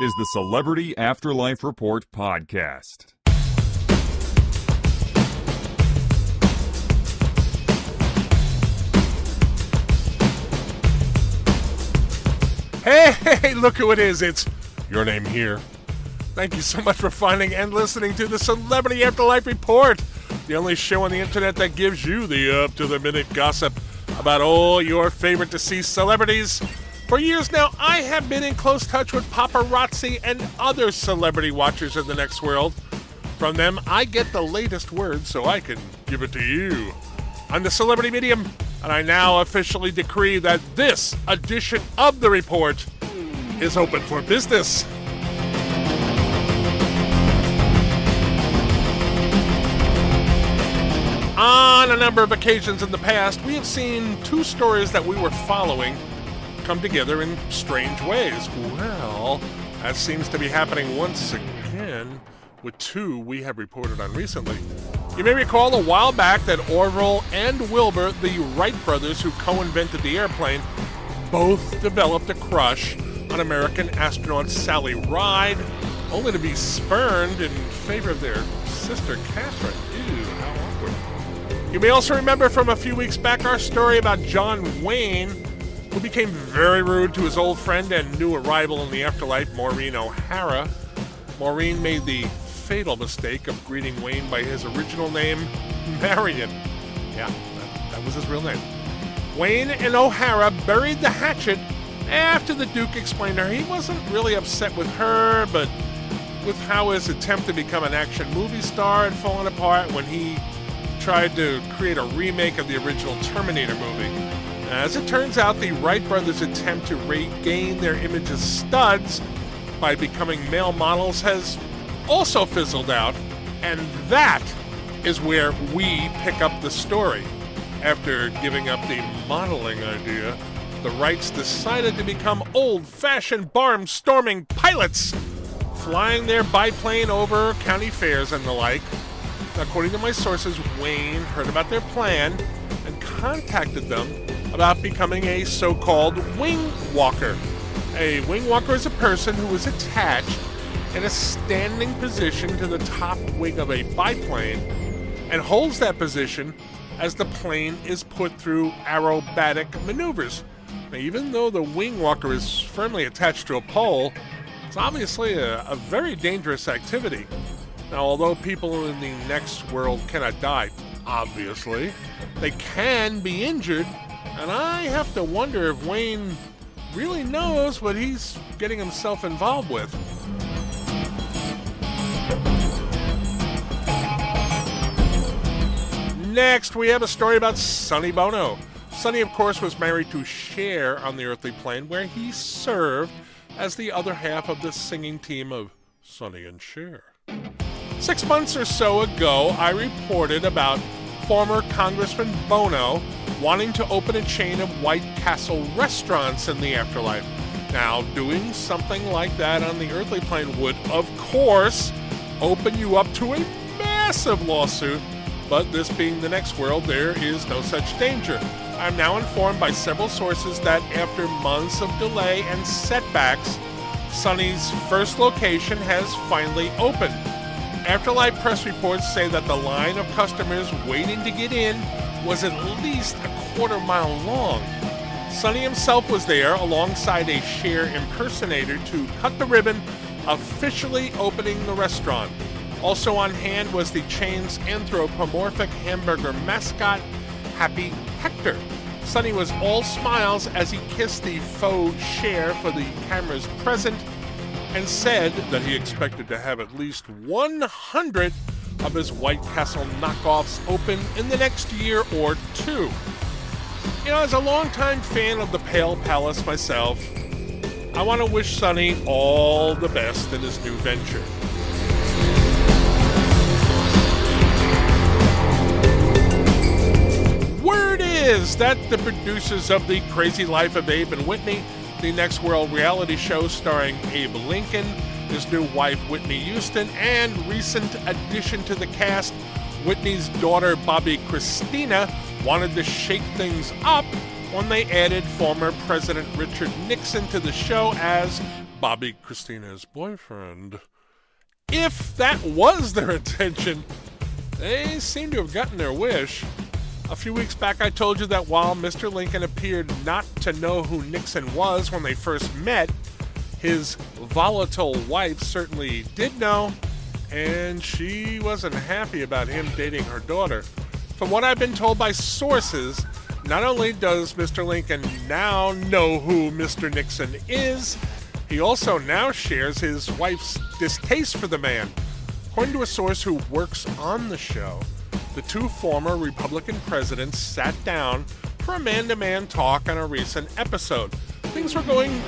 is the Celebrity Afterlife Report podcast. Hey, look who it is. It's Your Name Here. Thank you so much for finding and listening to the Celebrity Afterlife Report, the only show on the internet that gives you the up-to-the-minute gossip about all your favorite deceased celebrities. For years now, I have been in close touch with paparazzi and other celebrity watchers in the next world. From them, I get the latest word so I can give it to you. I'm the celebrity medium, and I now officially decree that this edition of the report is open for business. On a number of occasions in the past, we have seen two stories that we were following come together in strange ways. Well, that seems to be happening once again with two we have reported on recently. You may recall a while back that Orville and Wilbur, the Wright brothers who co-invented the airplane, both developed a crush on American astronaut Sally Ride, only to be spurned in favor of their sister Catherine. Ew, how awkward. You may also remember from a few weeks back our story about John Wayne, who became very rude to his old friend and new arrival in the afterlife, Maureen O'Hara. Maureen made the fatal mistake of greeting Wayne by his original name, Marion. Yeah, that was his real name. Wayne and O'Hara buried the hatchet after the Duke explained to her he wasn't really upset with her, but with how his attempt to become an action movie star had fallen apart when he tried to create a remake of the original Terminator movie. As it turns out, the Wright brothers' attempt to regain their image as studs by becoming male models has also fizzled out, and that is where we pick up the story. After giving up the modeling idea, the Wrights decided to become old-fashioned barn-storming pilots, flying their biplane over county fairs and the like. According to my sources, Wayne heard about their plan and contacted them about becoming a so-called wing walker. A wing walker is a person who is attached in a standing position to the top wing of a biplane and holds that position as the plane is put through aerobatic maneuvers. Now, even though the wing walker is firmly attached to a pole, it's obviously a very dangerous activity. Now, although people in the next world cannot die, obviously, they can be injured, and I have to wonder if Wayne really knows what he's getting himself involved with. Next, we have a story about Sonny Bono. Sonny, of course, was married to Cher on the earthly plane, where he served as the other half of the singing team of Sonny and Cher. 6 months or so ago, I reported about former Congressman Bono wanting to open a chain of White Castle restaurants in the afterlife. Now, doing something like that on the earthly plane would, of course, open you up to a massive lawsuit, but this being the next world, there is no such danger. I'm now informed by several sources that after months of delay and setbacks, Sonny's first location has finally opened. Afterlife press reports say that the line of customers waiting to get in was at least a quarter-mile long. Sonny himself was there alongside a Cher impersonator to cut the ribbon, officially opening the restaurant. Also on hand was the chain's anthropomorphic hamburger mascot, Happy Hector. Sonny was all smiles as he kissed the faux Cher for the cameras present and said that he expected to have at least 100 of his White Castle knockoffs open in the next year or two. You know, as a longtime fan of the Pale Palace myself, I want to wish Sonny all the best in his new venture. Word is that the producers of The Crazy Life of Abe and Whitney, the Next World reality show starring Abe Lincoln, his new wife Whitney Houston, and recent addition to the cast, Whitney's daughter Bobby Christina, wanted to shake things up when they added former President Richard Nixon to the show as Bobby Christina's boyfriend. If that was their intention, they seem to have gotten their wish. A few weeks back I told you that while Mr. Lincoln appeared not to know who Nixon was when they first met, his volatile wife certainly did know, and she wasn't happy about him dating her daughter. From what I've been told by sources, not only does Mr. Lincoln now know who Mr. Nixon is, he also now shares his wife's distaste for the man. According to a source who works on the show, the two former Republican presidents sat down for a man-to-man talk on a recent episode. Things were going,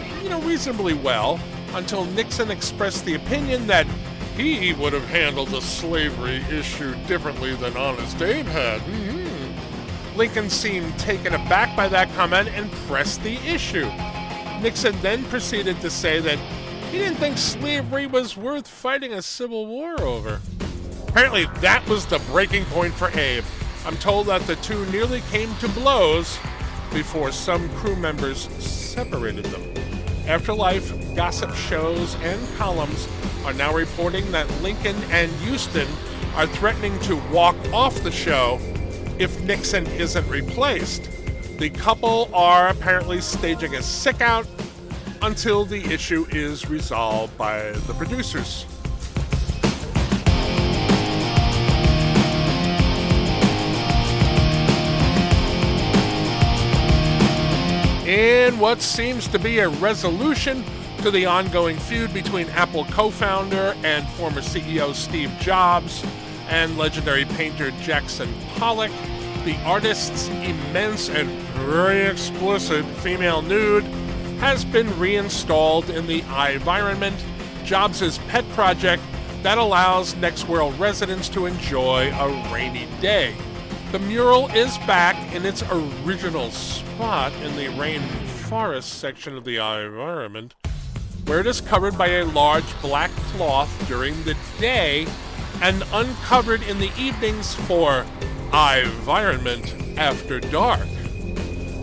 reasonably well until Nixon expressed the opinion that he would have handled the slavery issue differently than Honest Abe had. Lincoln seemed taken aback by that comment and pressed the issue. Nixon then proceeded to say that he didn't think slavery was worth fighting a civil war over. Apparently that was the breaking point for Abe. I'm told that the two nearly came to blows before some crew members separated them. Afterlife gossip shows and columns are now reporting that Lincoln and Houston are threatening to walk off the show if Nixon isn't replaced. The couple are apparently staging a sick-out until the issue is resolved by the producers. In what seems to be a resolution to the ongoing feud between Apple co-founder and former CEO Steve Jobs and legendary painter Jackson Pollock, the artist's immense and very explicit female nude has been reinstalled in the iVironment, Jobs' pet project that allows Next World residents to enjoy a rainy day. The mural is back in its original spot in the rainforest section of the iVironment, where it is covered by a large black cloth during the day and uncovered in the evenings for iVironment After Dark.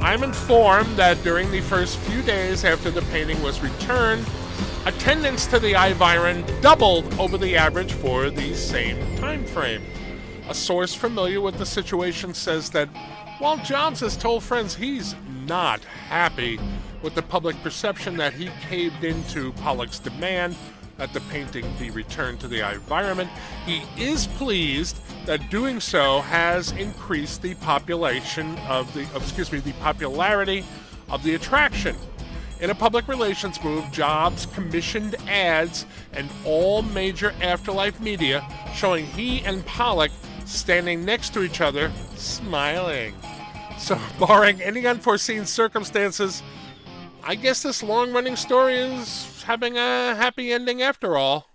I'm informed that during the first few days after the painting was returned, attendance to the iViron doubled over the average for the same time frame. A source familiar with the situation says that while Jobs has told friends he's not happy with the public perception that he caved into Pollock's demand that the painting be returned to the iVironment, he is pleased that doing so has increased the popularity of the attraction. In a public relations move, Jobs commissioned ads in all major Afterlife media showing he and Pollock standing next to each other, smiling. So, barring any unforeseen circumstances, I guess this long-running story is having a happy ending after all.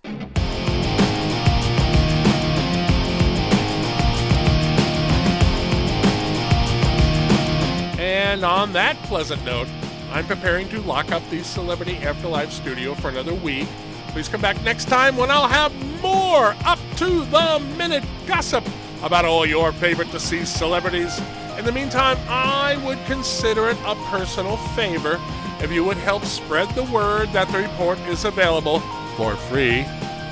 And on that pleasant note, I'm preparing to lock up the Celebrity Afterlife studio for another week. Please come back next time when I'll have more up-to-the-minute gossip about all your favorite deceased celebrities. In the meantime, I would consider it a personal favor if you would help spread the word that the report is available for free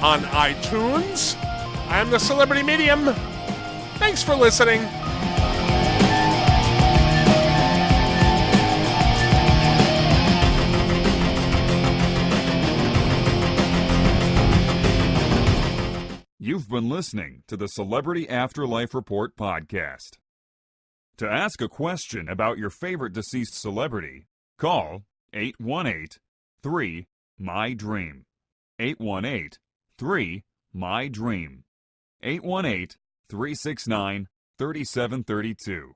on iTunes. I'm the Celebrity Medium. Thanks for listening. You've been listening to the Celebrity Afterlife Report podcast. To ask a question about your favorite deceased celebrity, call 818-3-MY-DREAM. 818-3-MY-DREAM. 818-369-3732.